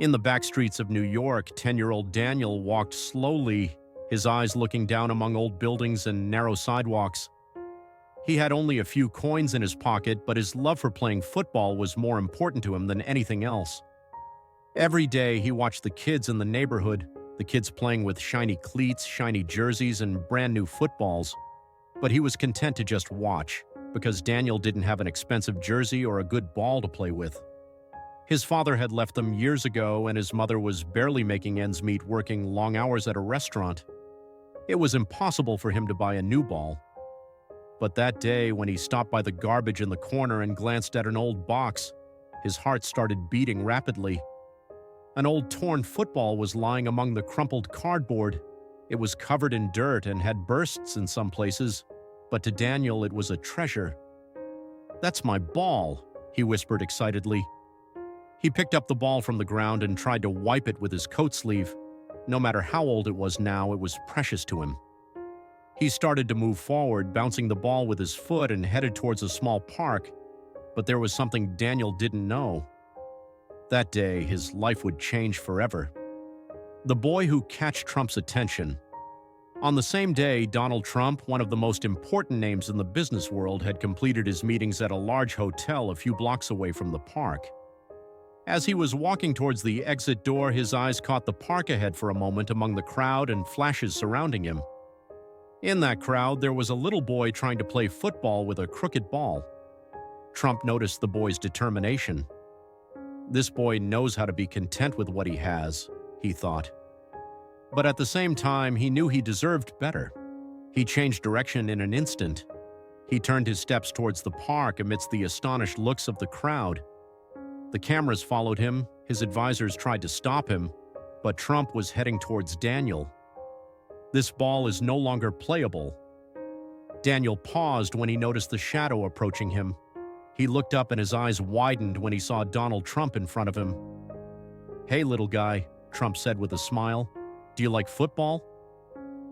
In the back streets of New York, 10-year-old Daniel walked slowly, his eyes looking down among old buildings and narrow sidewalks. He had only a few coins in his pocket, but his love for playing football was more important to him than anything else. Every day, he watched the kids in the neighborhood, the kids playing with shiny cleats, shiny jerseys, and brand new footballs. But he was content to just watch, because Daniel didn't have an expensive jersey or a good ball to play with. His father had left them years ago, and his mother was barely making ends meet working long hours at a restaurant. It was impossible for him to buy a new ball. But that day, when he stopped by the garbage in the corner and glanced at an old box, his heart started beating rapidly. An old torn football was lying among the crumpled cardboard. It was covered in dirt and had bursts in some places, but to Daniel it was a treasure. "That's my ball," he whispered excitedly. He picked up the ball from the ground and tried to wipe it with his coat sleeve. No matter how old it was now, it was precious to him. He started to move forward, bouncing the ball with his foot and headed towards a small park, but there was something Daniel didn't know. That day, his life would change forever. The boy who catch Trump's attention. On the same day, Donald Trump, one of the most important names in the business world, had completed his meetings at a large hotel a few blocks away from the park. As he was walking towards the exit door, his eyes caught the park ahead for a moment among the crowd and flashes surrounding him. In that crowd, there was a little boy trying to play football with a crooked ball. Trump noticed the boy's determination. "This boy knows how to be content with what he has," he thought. But at the same time, he knew he deserved better. He changed direction in an instant. He turned his steps towards the park amidst the astonished looks of the crowd. The cameras followed him, his advisors tried to stop him, but Trump was heading towards Daniel. "This ball is no longer playable." Daniel paused when he noticed the shadow approaching him. He looked up and his eyes widened when he saw Donald Trump in front of him. "Hey, little guy," Trump said with a smile. "Do you like football?"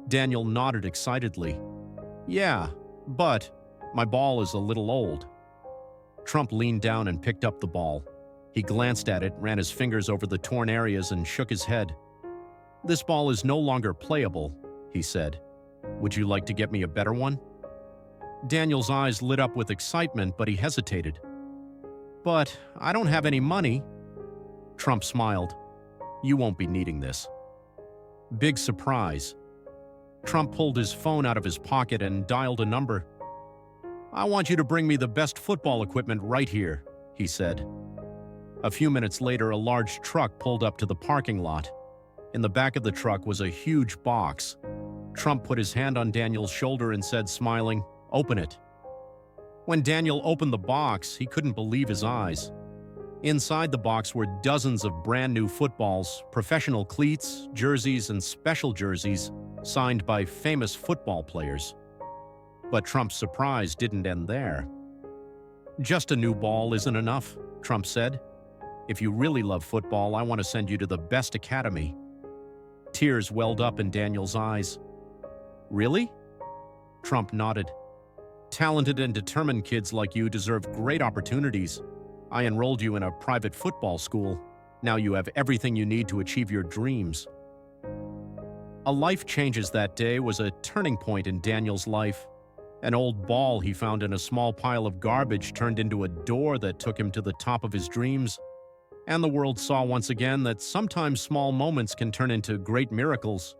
Daniel nodded excitedly. "Yeah, but my ball is a little old." Trump leaned down and picked up the ball. He glanced at it, ran his fingers over the torn areas, and shook his head. "This ball is no longer playable," he said. "Would you like to get me a better one?" Daniel's eyes lit up with excitement, but he hesitated. "But I don't have any money." Trump smiled. "You won't be needing this." Big surprise. Trump pulled his phone out of his pocket and dialed a number. "I want you to bring me the best football equipment right here," he said. A few minutes later, a large truck pulled up to the parking lot. In the back of the truck was a huge box. Trump put his hand on Daniel's shoulder and said, smiling, "Open it." When Daniel opened the box, he couldn't believe his eyes. Inside the box were dozens of brand new footballs, professional cleats, jerseys, and special jerseys signed by famous football players. But Trump's surprise didn't end there. "Just a new ball isn't enough," Trump said. "If you really love football, I want to send you to the best academy." Tears welled up in Daniel's eyes. "Really?" Trump nodded. "Talented and determined kids like you deserve great opportunities. I enrolled you in a private football school. Now you have everything you need to achieve your dreams." A life changes that day was a turning point in Daniel's life. An old ball he found in a small pile of garbage turned into a door that took him to the top of his dreams. And the world saw once again that sometimes small moments can turn into great miracles.